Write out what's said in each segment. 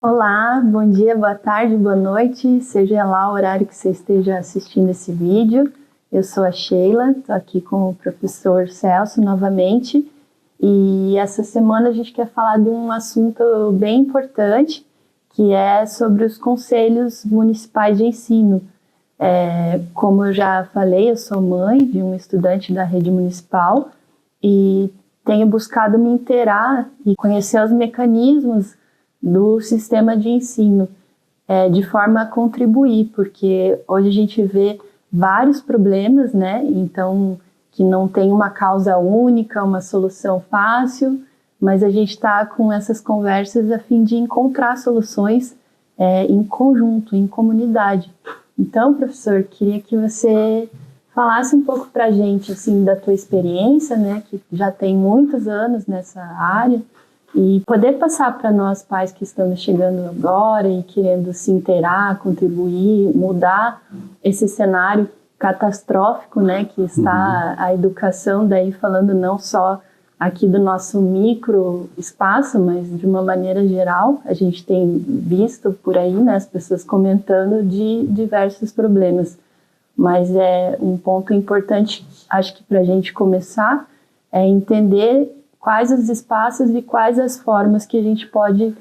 Olá, bom dia, boa tarde, boa noite, seja lá o horário que você esteja assistindo esse vídeo. Eu sou a Sheila, estou aqui com o professor Celso novamente e essa semana a gente quer falar de um assunto bem importante, que é sobre os conselhos municipais de ensino. Como eu já falei, eu sou mãe de um estudante da rede municipal e tenho buscado me inteirar e conhecer os mecanismos do sistema de ensino, de forma a contribuir, porque hoje a gente vê vários problemas, né? Então, que não tem uma causa única, uma solução fácil, mas a gente está com essas conversas a fim de encontrar soluções em conjunto, em comunidade. Então, professor, queria que você falasse um pouco para a gente, assim, da tua experiência, né? Que já tem muitos anos nessa área, e poder passar para nós pais que estamos chegando agora e querendo se inteirar, contribuir, mudar esse cenário catastrófico, né, que está a educação, daí falando não só aqui do nosso micro espaço, mas de uma maneira geral. A gente tem visto por aí, né, as pessoas comentando de diversos problemas, mas é um ponto importante, acho que para a gente começar, é entender quais os espaços e quais as formas que a gente pode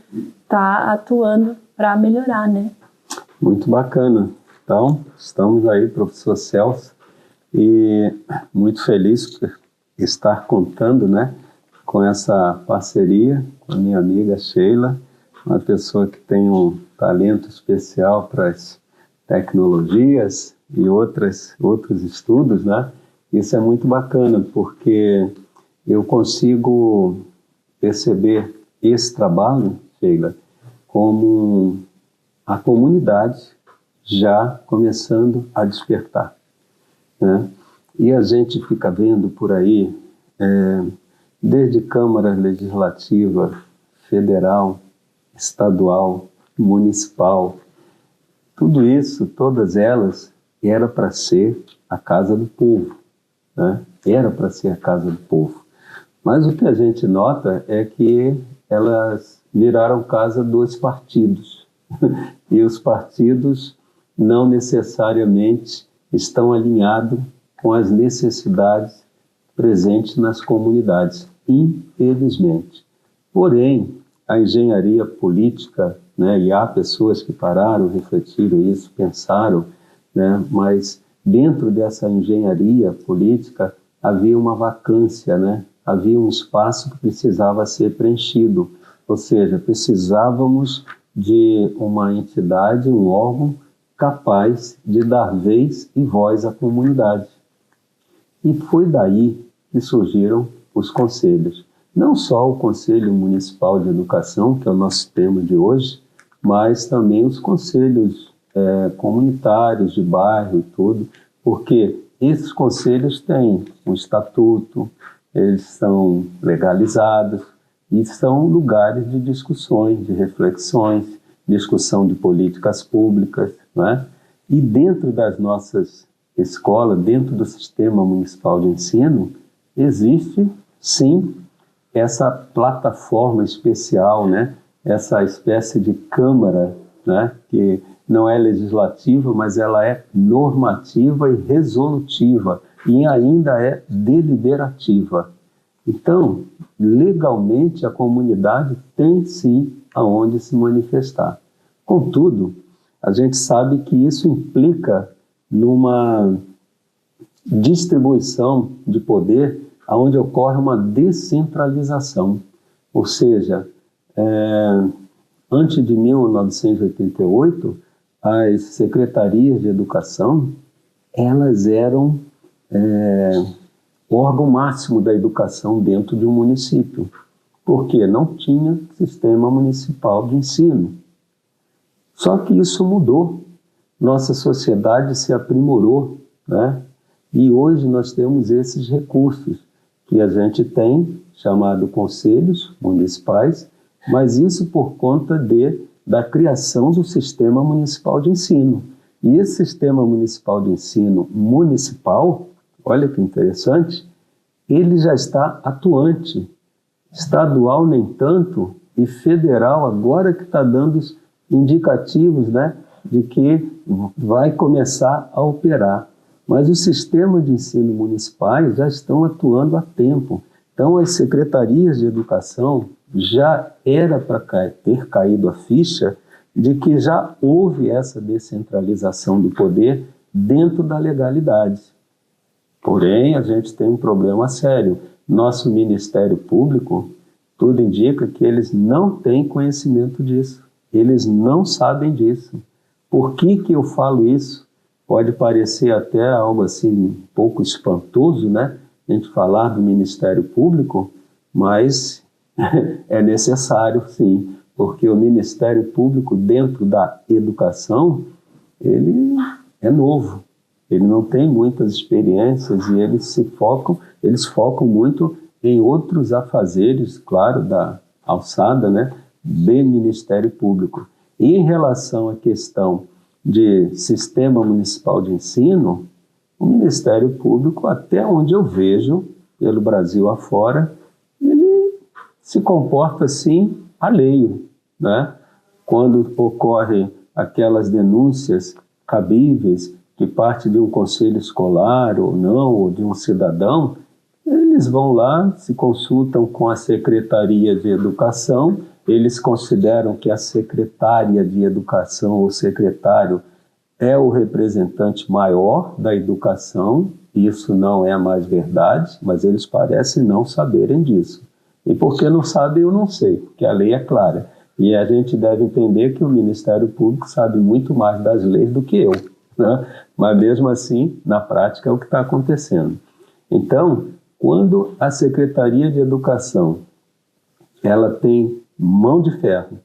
estar atuando para melhorar, né? Muito bacana. Então, estamos aí, professor Celso, e muito feliz por estar contando, né, com essa parceria com a minha amiga Sheila, uma pessoa que tem um talento especial para as tecnologias e outros estudos, né? Isso é muito bacana, porque eu consigo perceber esse trabalho, Sheila, como a comunidade já começando a despertar, né? E a gente fica vendo por aí, desde Câmara Legislativa, Federal, Estadual, Municipal, tudo isso, todas elas, era para ser a casa do povo, né? Era para ser a casa do povo. Mas o que a gente nota é que elas viraram casa dos partidos. E os partidos não necessariamente estão alinhados com as necessidades presentes nas comunidades, infelizmente. Porém, a engenharia política, né, e há pessoas que pararam, refletiram isso, pensaram, né, mas dentro dessa engenharia política havia uma vacância, né? Havia um espaço que precisava ser preenchido, ou seja, precisávamos de uma entidade, um órgão capaz de dar vez e voz à comunidade. E foi daí que surgiram os conselhos. Não só o Conselho Municipal de Educação, que é o nosso tema de hoje, mas também os conselhos comunitários de bairro e tudo, porque esses conselhos têm um estatuto, eles são legalizados e são lugares de discussões, de reflexões, discussão de políticas públicas, né? E dentro das nossas escolas, dentro do sistema municipal de ensino, existe, sim, essa plataforma especial, né? Essa espécie de câmara, né? Que não é legislativa, mas ela é normativa e resolutiva, e ainda é deliberativa. Então, legalmente, a comunidade tem sim aonde se manifestar. Contudo, a gente sabe que isso implica numa distribuição de poder onde ocorre uma descentralização. Ou seja, antes de 1988, as secretarias de educação, elas eram o órgão máximo da educação dentro de um município, porque não tinha sistema municipal de ensino. Só que isso mudou, nossa sociedade se aprimorou, né? E hoje nós temos esses recursos que a gente tem, chamado conselhos municipais, mas isso por conta da criação do Sistema Municipal de Ensino. E esse Sistema Municipal de Ensino municipal, olha que interessante, ele já está atuante. Estadual nem tanto, e federal agora que está dando os indicativos, né, de que vai começar a operar. Mas os sistemas de ensino municipais já estão atuando há tempo. Então, as secretarias de educação já era para ter caído a ficha de que já houve essa descentralização do poder dentro da legalidade. Porém, a gente tem um problema sério. Nosso Ministério Público, tudo indica que eles não têm conhecimento disso. Eles não sabem disso. Por que eu falo isso? Pode parecer até algo assim um pouco espantoso, né? A gente falar do Ministério Público, mas é necessário, sim, porque o Ministério Público dentro da educação, ele é novo, ele não tem muitas experiências e eles focam muito em outros afazeres, claro, da alçada, né, do Ministério Público. E em relação à questão de sistema municipal de ensino, o Ministério Público, até onde eu vejo, pelo Brasil afora, ele se comporta assim, alheio, né? Quando ocorrem aquelas denúncias cabíveis que parte de um conselho escolar ou não, ou de um cidadão, eles vão lá, se consultam com a Secretaria de Educação, eles consideram que a secretária de Educação ou secretário é o representante maior da educação. Isso não é mais verdade, mas eles parecem não saberem disso. E porque não sabem, eu não sei, porque a lei é clara. E a gente deve entender que o Ministério Público sabe muito mais das leis do que eu, né? Mas mesmo assim, na prática, é o que está acontecendo. Então, quando a Secretaria de Educação ela tem mão de ferro,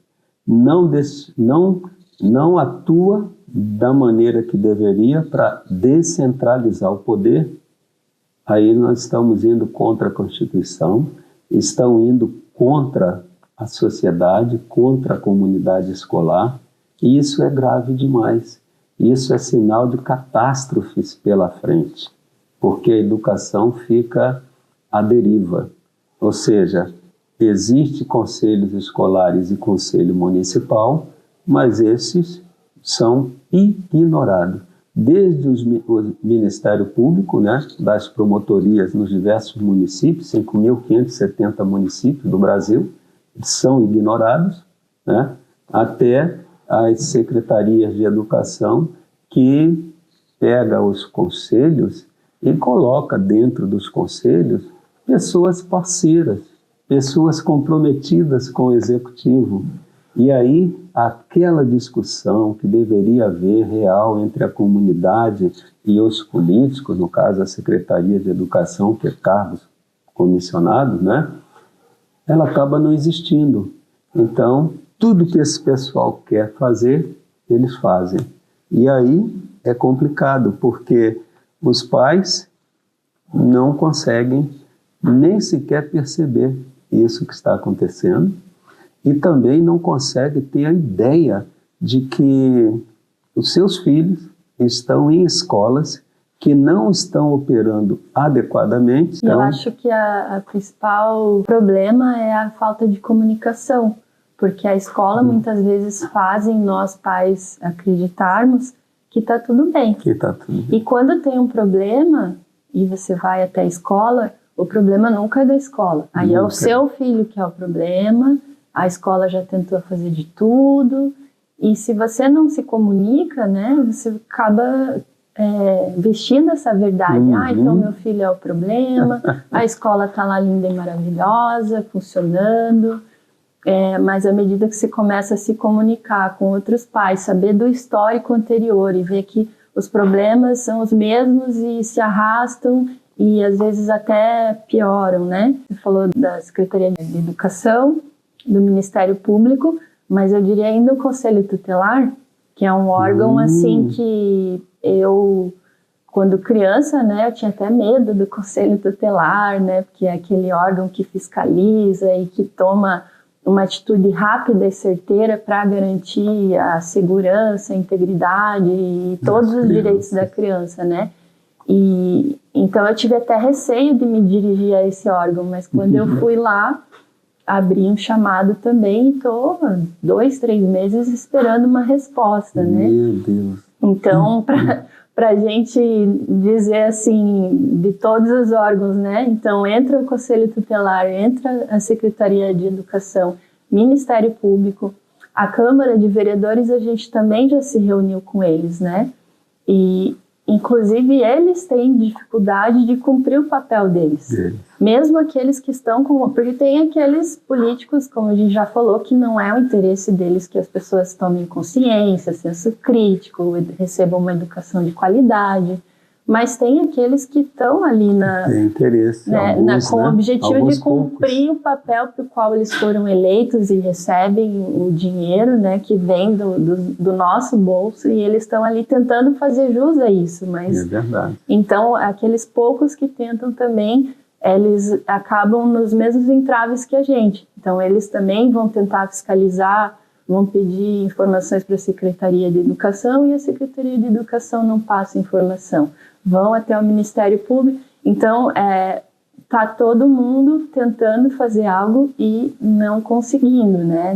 não atua da maneira que deveria para descentralizar o poder, aí nós estamos indo contra a Constituição, estão indo contra a sociedade, contra a comunidade escolar, e isso é grave demais. Isso é sinal de catástrofes pela frente, porque a educação fica à deriva. Ou seja, existem conselhos escolares e conselho municipal, mas esses são ignorados. Desde o Ministério Público, né, das promotorias nos diversos municípios, 5.570 municípios do Brasil, são ignorados, né, até as secretarias de educação que pega os conselhos e coloca dentro dos conselhos pessoas parceiras, pessoas comprometidas com o executivo. E aí, aquela discussão que deveria haver real entre a comunidade e os políticos, no caso a Secretaria de Educação, que é cargos comissionados, né? Ela acaba não existindo. Então, tudo que esse pessoal quer fazer, eles fazem. E aí é complicado, porque os pais não conseguem nem sequer perceber isso que está acontecendo e também não conseguem ter a ideia de que os seus filhos estão em escolas que não estão operando adequadamente. Eu acho que a principal problema é a falta de comunicação, porque a escola muitas vezes fazem nós pais acreditarmos que está tudo bem. Que tá tudo bem. E quando tem um problema e você vai até a escola, o problema nunca é da escola. Aí Nunca. É o seu filho que é o problema, a escola já tentou fazer de tudo, e se você não se comunica, né, você acaba vestindo essa verdade. Então meu filho é o problema, a escola está lá linda e maravilhosa, funcionando, mas à medida que você começa a se comunicar com outros pais, saber do histórico anterior e ver que os problemas são os mesmos e se arrastam e às vezes até pioram, né? Você falou da Secretaria de Educação, do Ministério Público, mas eu diria ainda o Conselho Tutelar, que é um órgão assim que eu, quando criança, né, eu tinha até medo do Conselho Tutelar, né, porque é aquele órgão que fiscaliza e que toma uma atitude rápida e certeira para garantir a segurança, a integridade e todos os direitos da criança, né? E então eu tive até receio de me dirigir a esse órgão, mas quando eu fui lá, abri um chamado também e estou 2, 3 meses esperando uma resposta, né? Meu Deus. Então, para a gente dizer assim, de todos os órgãos, né? Então, entra o Conselho Tutelar, entra a Secretaria de Educação, Ministério Público, a Câmara de Vereadores, a gente também já se reuniu com eles, né? E, inclusive, eles têm dificuldade de cumprir o papel deles. Mesmo aqueles que estão com... Porque tem aqueles políticos, como a gente já falou, que não é o interesse deles que as pessoas tomem consciência, senso crítico, recebam uma educação de qualidade. Mas tem aqueles que estão ali tem interesse, né, alguns, com o objetivo alguns de cumprir o papel para o qual eles foram eleitos e recebem o dinheiro, né, que vem do nosso bolso, e eles estão ali tentando fazer jus a isso. Mas, é verdade. Então, aqueles poucos que tentam também, eles acabam nos mesmos entraves que a gente. Então, eles também vão tentar fiscalizar, vão pedir informações para a Secretaria de Educação e a Secretaria de Educação não passa informação. Vão até o Ministério Público. Então, tá todo mundo tentando fazer algo e não conseguindo, né?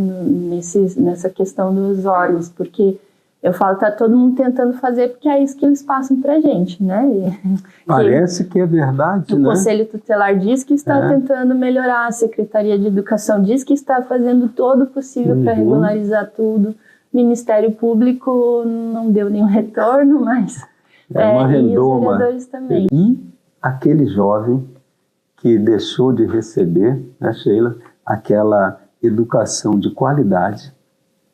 Nessa questão dos órgãos, porque eu falo, tá todo mundo tentando fazer porque é isso que eles passam pra gente, né? Parece que é verdade, o né? O Conselho Tutelar diz que está tentando melhorar, a Secretaria de Educação diz que está fazendo todo o possível para regularizar tudo. O Ministério Público não deu nenhum retorno, mas... uma redoma. E os vereadores também. E aquele jovem que deixou de receber, né, Sheila, aquela educação de qualidade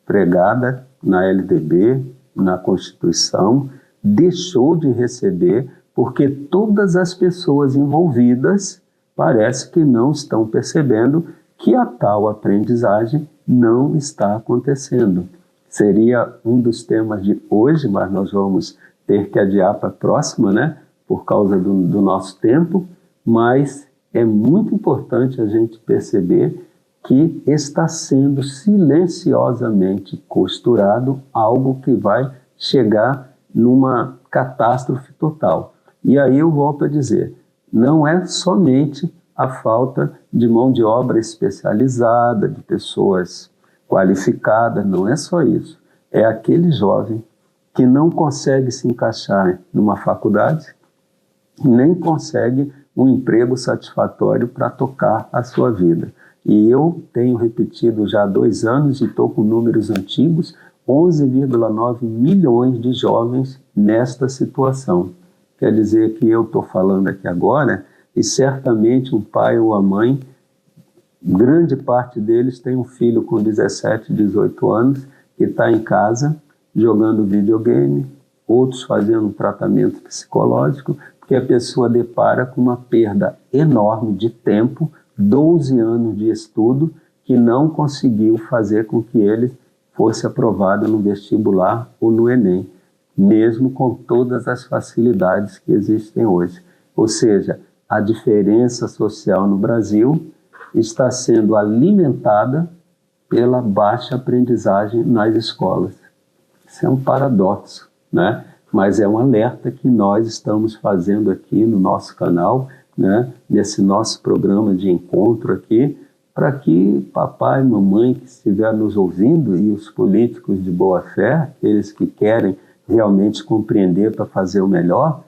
pregada na LDB, na Constituição, deixou de receber porque todas as pessoas envolvidas parece que não estão percebendo que a tal aprendizagem não está acontecendo. Seria um dos temas de hoje, mas nós vamos ter que adiar para a próxima, né? Por causa do nosso tempo, mas é muito importante a gente perceber que está sendo silenciosamente costurado algo que vai chegar numa catástrofe total. E aí eu volto a dizer, não é somente a falta de mão de obra especializada, de pessoas qualificadas, não é só isso. É aquele jovem que não consegue se encaixar numa faculdade, nem consegue um emprego satisfatório para tocar a sua vida. E eu tenho repetido já há 2 anos, e estou com números antigos, 11,9 milhões de jovens nesta situação. Quer dizer que eu estou falando aqui agora, e certamente um pai ou a mãe, grande parte deles tem um filho com 17, 18 anos, que está em casa, jogando videogame, outros fazendo um tratamento psicológico, porque a pessoa depara com uma perda enorme de tempo, 12 anos de estudo, que não conseguiu fazer com que ele fosse aprovado no vestibular ou no Enem, mesmo com todas as facilidades que existem hoje. Ou seja, a diferença social no Brasil está sendo alimentada pela baixa aprendizagem nas escolas. Isso é um paradoxo, né? Mas é um alerta que nós estamos fazendo aqui no nosso canal, né? Nesse nosso programa de encontro aqui, para que papai e mamãe que estiver nos ouvindo e os políticos de boa fé, aqueles que querem realmente compreender para fazer o melhor,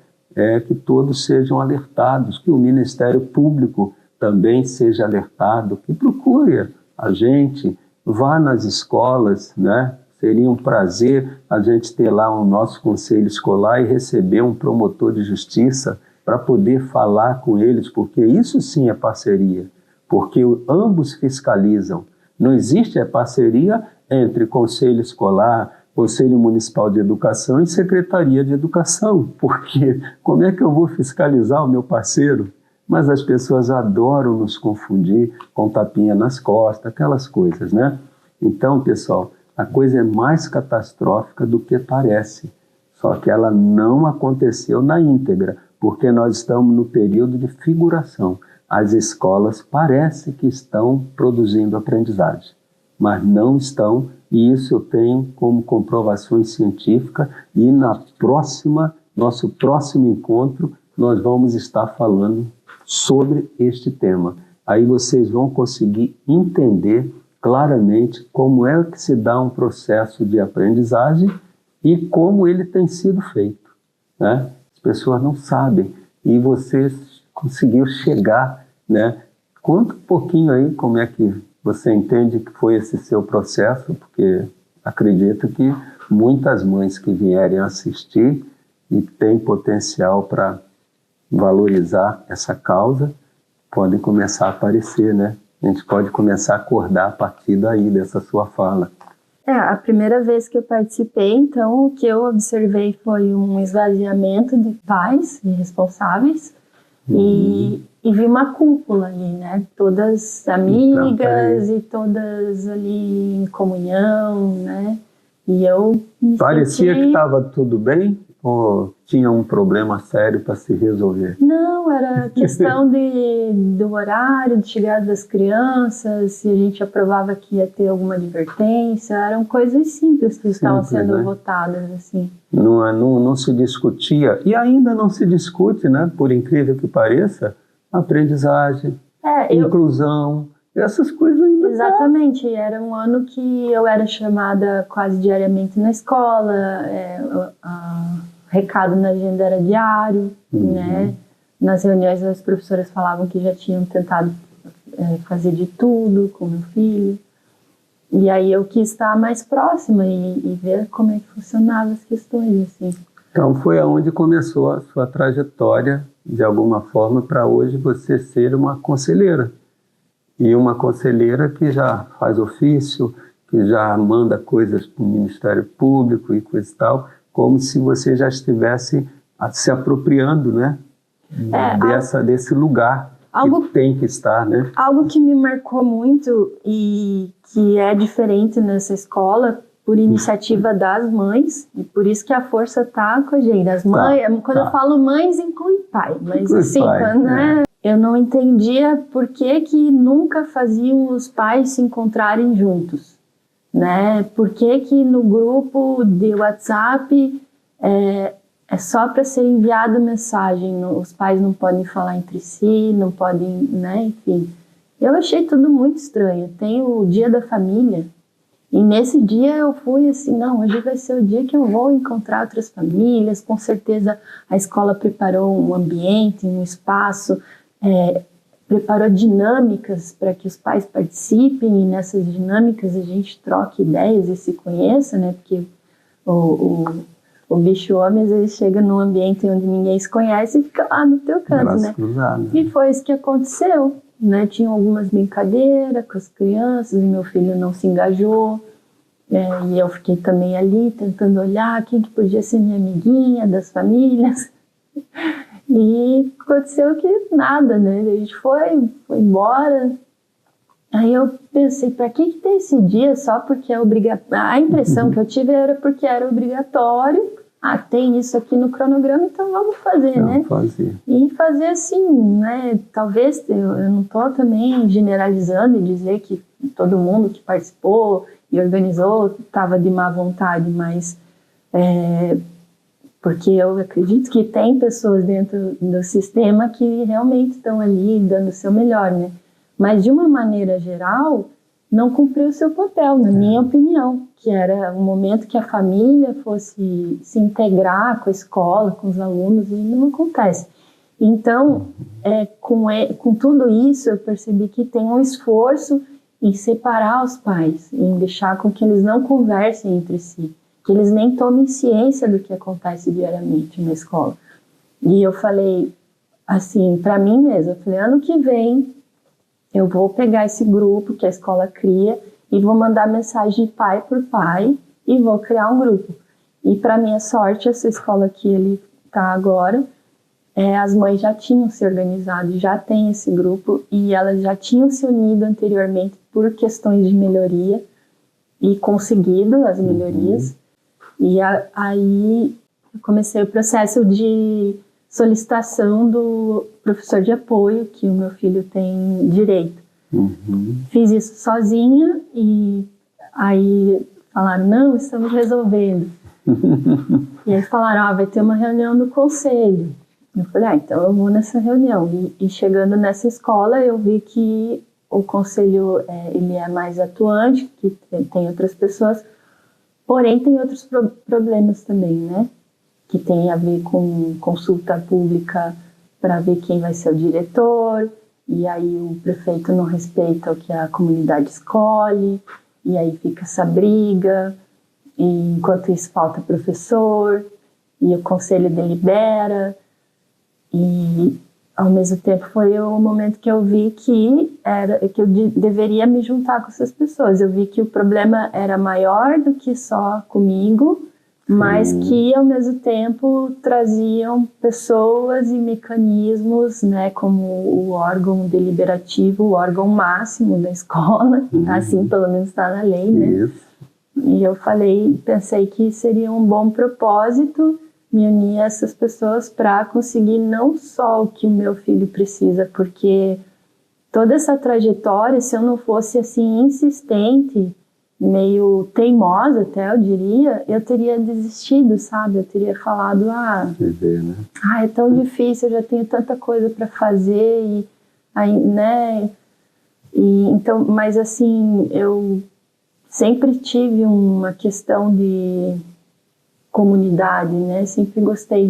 que todos sejam alertados, que o Ministério Público também seja alertado, que procure a gente, vá nas escolas, né? Seria um prazer a gente ter lá o nosso conselho escolar e receber um promotor de justiça para poder falar com eles, porque isso sim é parceria, porque ambos fiscalizam. Não existe parceria entre conselho escolar, Conselho Municipal de Educação e Secretaria de Educação, porque como é que eu vou fiscalizar o meu parceiro? Mas as pessoas adoram nos confundir com tapinha nas costas, aquelas coisas, né? Então, pessoal, a coisa é mais catastrófica do que parece, só que ela não aconteceu na íntegra, porque nós estamos no período de figuração. As escolas parecem que estão produzindo aprendizagem, mas não estão, e isso eu tenho como comprovações científicas, e nosso próximo encontro, nós vamos estar falando sobre este tema. aí vocês vão conseguir entender claramente como é que se dá um processo de aprendizagem e como ele tem sido feito, né? As pessoas não sabem e você conseguiu chegar, né? Conta um pouquinho aí como é que você entende que foi esse seu processo, porque acredito que muitas mães que vierem assistir e têm potencial para valorizar essa causa podem começar a aparecer, né? A gente pode começar a acordar a partir daí, dessa sua fala. A primeira vez que eu participei, então, o que eu observei foi um esvaziamento de pais e responsáveis e vi uma cúpula ali, né? Todas amigas e todas ali em comunhão, né? E eu me Parecia senti... que estava tudo bem ou tinha um problema sério para se resolver? Não, era questão do horário, de chegada das crianças, se a gente aprovava que ia ter alguma advertência, eram coisas simples que estavam sendo votadas, assim. Não se discutia, e ainda não se discute, né? Por incrível que pareça, aprendizagem, inclusão, essas coisas ainda. Exatamente, era um ano que eu era chamada quase diariamente na escola, recado na agenda era diário, né? Nas reuniões as professoras falavam que já tinham tentado fazer de tudo com meu filho. E aí eu quis estar mais próxima e ver como é que funcionavam as questões, assim. Então foi aonde começou a sua trajetória, de alguma forma, para hoje você ser uma conselheira. E uma conselheira que já faz ofício, que já manda coisas para o Ministério Público e coisa e tal, como se você já estivesse se apropriando, né? Desse lugar que tem que estar, né? Algo que me marcou muito e que é diferente nessa escola, por iniciativa das mães, e por isso que a força está com a gente. As mães, quando eu falo mães, inclui pai, mas assim, eu não entendia por que nunca faziam os pais se encontrarem juntos, né? Por que no grupo de WhatsApp é só para ser enviada mensagem, os pais não podem falar entre si, não podem, né? Enfim, eu achei tudo muito estranho. Tem o dia da família, e nesse dia eu fui assim, não, hoje vai ser o dia que eu vou encontrar outras famílias, com certeza a escola preparou um ambiente, um espaço, preparou dinâmicas para que os pais participem, e nessas dinâmicas a gente troque ideias e se conheça, né? Porque o bicho homem, às vezes, chega num ambiente onde ninguém se conhece e fica lá no teu canto, né? E foi isso que aconteceu, né? Tinha algumas brincadeiras com as crianças, e meu filho não se engajou, e eu fiquei também ali, tentando olhar quem que podia ser minha amiguinha das famílias. E aconteceu que nada, né? A gente foi embora. Aí eu pensei, para que tem esse dia só porque é obrigatório? A impressão que eu tive era porque era obrigatório. Tem isso aqui no cronograma, então vamos fazer, né? E fazer assim, né? Talvez, eu não estou também generalizando e dizer que todo mundo que participou e organizou estava de má vontade, mas porque eu acredito que tem pessoas dentro do sistema que realmente estão ali dando o seu melhor, né? Mas, de uma maneira geral, não cumpriu o seu papel, na minha opinião, que era um momento que a família fosse se integrar com a escola, com os alunos, e não acontece. Então, com tudo isso, eu percebi que tem um esforço em separar os pais, em deixar com que eles não conversem entre si, que eles nem tomem ciência do que acontece diariamente na escola. E eu falei, assim, para mim mesma, eu falei, ano que vem, eu vou pegar esse grupo que a escola cria e vou mandar mensagem pai por pai e vou criar um grupo. E para minha sorte, essa escola que ele está agora, as mães já tinham se organizado, já tem esse grupo e elas já tinham se unido anteriormente por questões de melhoria e conseguido as melhorias. E aí eu comecei o processo de solicitação do professor de apoio, que o meu filho tem direito. Fiz isso sozinha e aí falaram, não, estamos resolvendo. E aí falaram, vai ter uma reunião do conselho. Eu falei, então eu vou nessa reunião. E chegando nessa escola, eu vi que o conselho ele é mais atuante, que tem outras pessoas, porém tem outros problemas também, né? Que tem a ver com consulta pública para ver quem vai ser o diretor, e aí o prefeito não respeita o que a comunidade escolhe, e aí fica essa briga, e enquanto isso falta professor, e o conselho delibera, e ao mesmo tempo foi o momento que eu vi que eu deveria me juntar com essas pessoas. Eu vi que o problema era maior do que só comigo, mas que ao mesmo tempo traziam pessoas e mecanismos, né, como o órgão deliberativo, o órgão máximo da escola, assim pelo menos está na lei, né? Isso. E eu pensei que seria um bom propósito me unir a essas pessoas para conseguir não só o que o meu filho precisa, porque toda essa trajetória, se eu não fosse assim insistente, meio teimosa até, eu diria, eu teria desistido, sabe? Eu teria falado, é tão difícil, eu já tenho tanta coisa para fazer, e aí, né? E então, mas assim, eu sempre tive uma questão de comunidade, né? Sempre gostei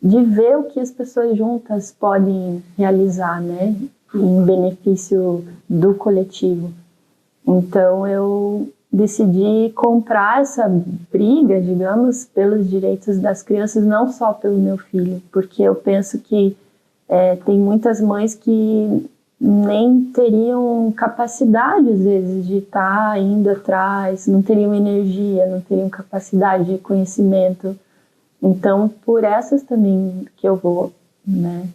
de ver o que as pessoas juntas podem realizar, né? Em benefício do coletivo. Então eu decidi comprar essa briga, digamos, pelos direitos das crianças, não só pelo meu filho, porque eu penso que tem muitas mães que nem teriam capacidade, às vezes, de estar indo atrás, não teriam energia, não teriam capacidade de conhecimento. Então, por essas também que eu vou, né?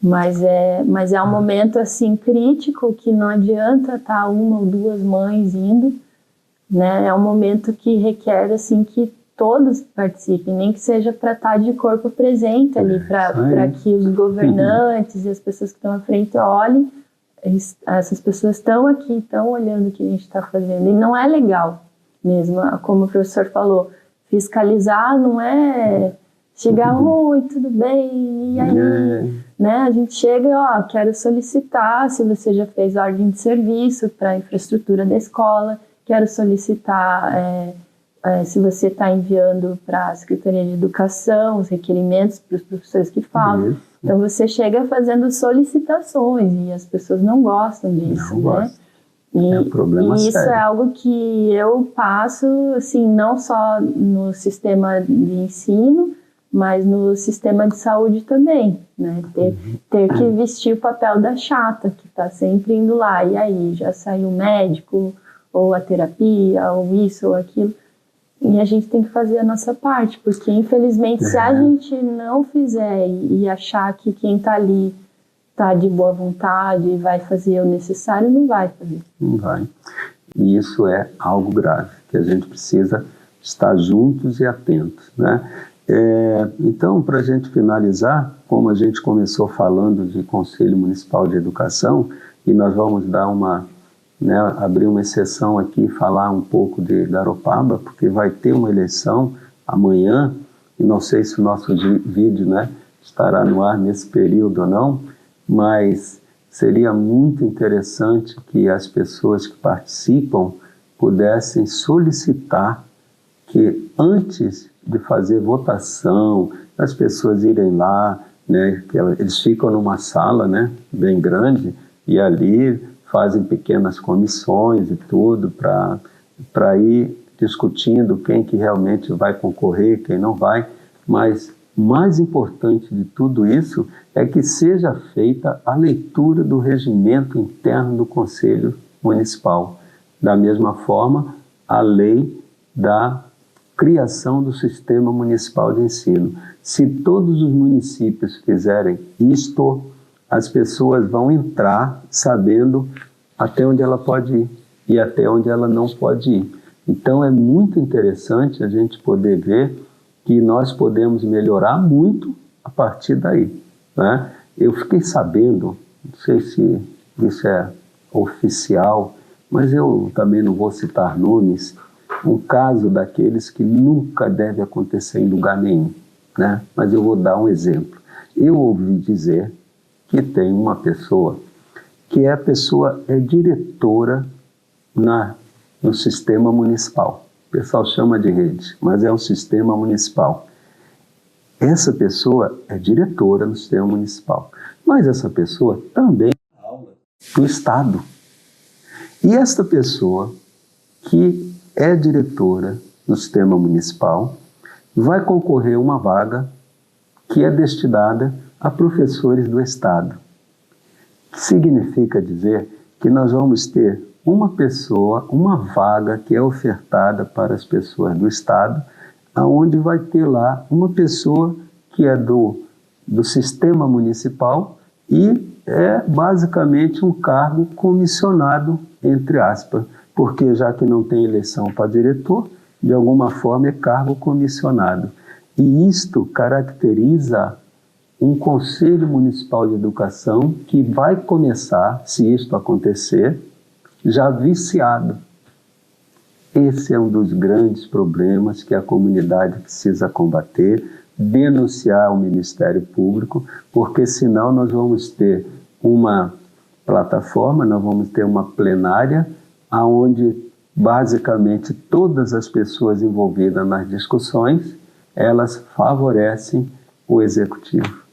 Mas é um momento, assim, crítico, que não adianta estar uma ou duas mães indo, né? É um momento que requer, assim, que todos participem, nem que seja para estar de corpo presente ali, para que os governantes e as pessoas que estão à frente olhem, essas pessoas estão aqui, estão olhando o que a gente está fazendo. E não é legal mesmo, como o professor falou, fiscalizar não é chegar, oi, tudo bem, e aí, né? A gente chega, quero solicitar, se você já fez ordem de serviço para a infraestrutura da escola, quero solicitar... se você está enviando para a Secretaria de Educação os requerimentos para os professores que falam. Então você chega fazendo solicitações e as pessoas não gostam disso, né? É um problema e isso sério. é algo que eu passo, assim, não só no sistema de ensino, mas no sistema de saúde também, né? Ter que vestir o papel da chata, que está sempre indo lá. E aí, já saiu o médico, ou a terapia, ou isso, ou aquilo. E a gente tem que fazer a nossa parte, porque infelizmente se a gente não fizer e achar que quem está ali está de boa vontade e vai fazer o necessário, não vai fazer. Não vai. E isso é algo grave, que a gente precisa estar juntos e atentos, né? Então, para a gente finalizar, como a gente começou falando de Conselho Municipal de Educação, e nós vamos dar abrir uma exceção aqui e falar um pouco de Garopaba, porque vai ter uma eleição amanhã, e não sei se o nosso vídeo, né, estará no ar nesse período ou não, mas seria muito interessante que as pessoas que participam pudessem solicitar que antes de fazer votação, as pessoas irem lá, né, que eles ficam numa sala, né, bem grande, e ali fazem pequenas comissões e tudo para ir discutindo quem que realmente vai concorrer, quem não vai, mas mais importante de tudo isso é que seja feita a leitura do regimento interno do Conselho Municipal. Da mesma forma, a lei da criação do Sistema Municipal de Ensino. Se todos os municípios fizerem isto, as pessoas vão entrar sabendo até onde ela pode ir e até onde ela não pode ir. Então é muito interessante a gente poder ver que nós podemos melhorar muito a partir daí, né? Eu fiquei sabendo, não sei se isso é oficial, mas eu também não vou citar nomes, um caso daqueles que nunca deve acontecer em lugar nenhum. né? Mas eu vou dar um exemplo. Eu ouvi dizer que tem uma pessoa que é diretora no sistema municipal. O pessoal chama de rede, mas é um sistema municipal. Essa pessoa é diretora no sistema municipal, mas essa pessoa também é aula do Estado. E esta pessoa que é diretora no sistema municipal vai concorrer a uma vaga que é destinada a professores do Estado. Que significa dizer que nós vamos ter uma pessoa, uma vaga que é ofertada para as pessoas do Estado, aonde vai ter lá uma pessoa que é do sistema municipal e é basicamente um cargo comissionado, entre aspas, porque já que não tem eleição para diretor, de alguma forma é cargo comissionado. E isto caracteriza um Conselho Municipal de Educação que vai começar, se isto acontecer, já viciado. Esse é um dos grandes problemas que a comunidade precisa combater, denunciar ao Ministério Público, porque senão nós vamos ter uma plataforma, nós vamos ter uma plenária, onde basicamente todas as pessoas envolvidas nas discussões, elas favorecem o Executivo.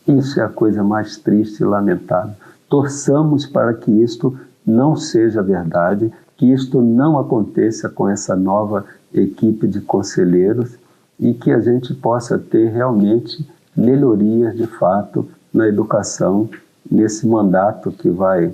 Isso é a coisa mais triste e lamentável. Torçamos para que isto não seja verdade, que isto não aconteça com essa nova equipe de conselheiros e que a gente possa ter realmente melhorias de fato na educação nesse mandato que vai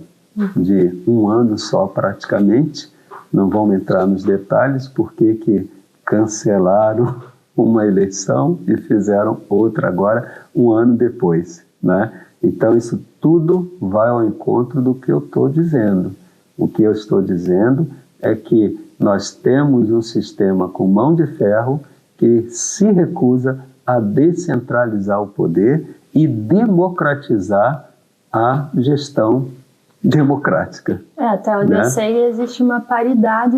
de 1 ano só praticamente. Não vamos entrar nos detalhes porque que cancelaram uma eleição e fizeram outra agora 1 ano depois, né? Então isso tudo vai ao encontro do que eu estou dizendo. O que eu estou dizendo é que nós temos um sistema com mão de ferro que se recusa a descentralizar o poder e democratizar a gestão democrática. Até onde eu sei, existe uma paridade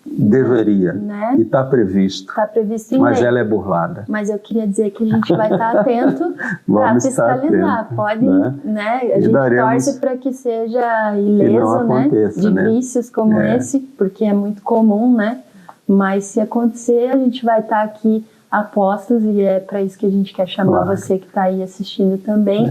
Deveria, né? E está previsto. Está previsto em mas lei. ela é burlada. Mas eu queria dizer que a gente vai estar atento para fiscalizar. Atento, Pode, né? A E gente daremos torce para que seja que ileso, não aconteça, né? De vícios como esse, porque é muito comum, né? Mas se acontecer, a gente vai estar aqui a postos e é para isso que a gente quer chamar você que está aí assistindo também,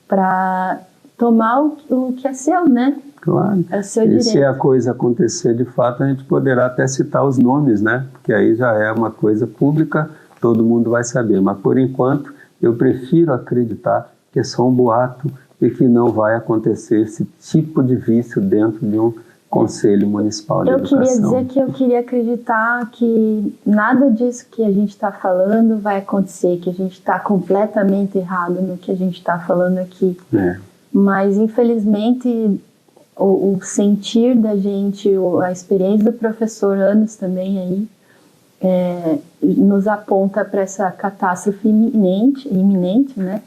para tomar o que é seu, né? Claro. É o seu e direito. se a coisa acontecer de fato, a gente poderá até citar os nomes, né? Porque aí já é uma coisa pública, todo mundo vai saber. Mas por enquanto, eu prefiro acreditar que é só um boato e que não vai acontecer esse tipo de vício dentro de um Conselho Municipal de Educação. Eu queria dizer que eu queria acreditar que nada disso que a gente está falando vai acontecer, que a gente está completamente errado no que a gente está falando aqui. Mas, infelizmente, o sentir da gente, a experiência do professor, anos também aí, nos aponta para essa catástrofe iminente, né?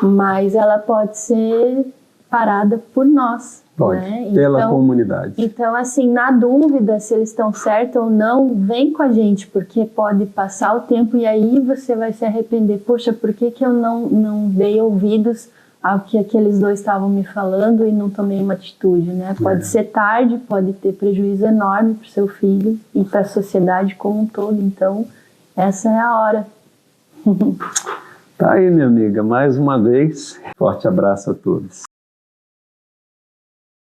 Mas ela pode ser parada por nós. Pode, né? Pela comunidade. Então, assim, na dúvida se eles estão certos ou não, vem com a gente, porque pode passar o tempo e aí você vai se arrepender. Poxa, por que eu não dei ouvidos ao que aqueles dois estavam me falando e não tomei uma atitude, né? Pode ser tarde, pode ter prejuízo enorme para o seu filho e para a sociedade como um todo. Então, essa é a hora. Tá aí, minha amiga, mais uma vez. Forte abraço a todos.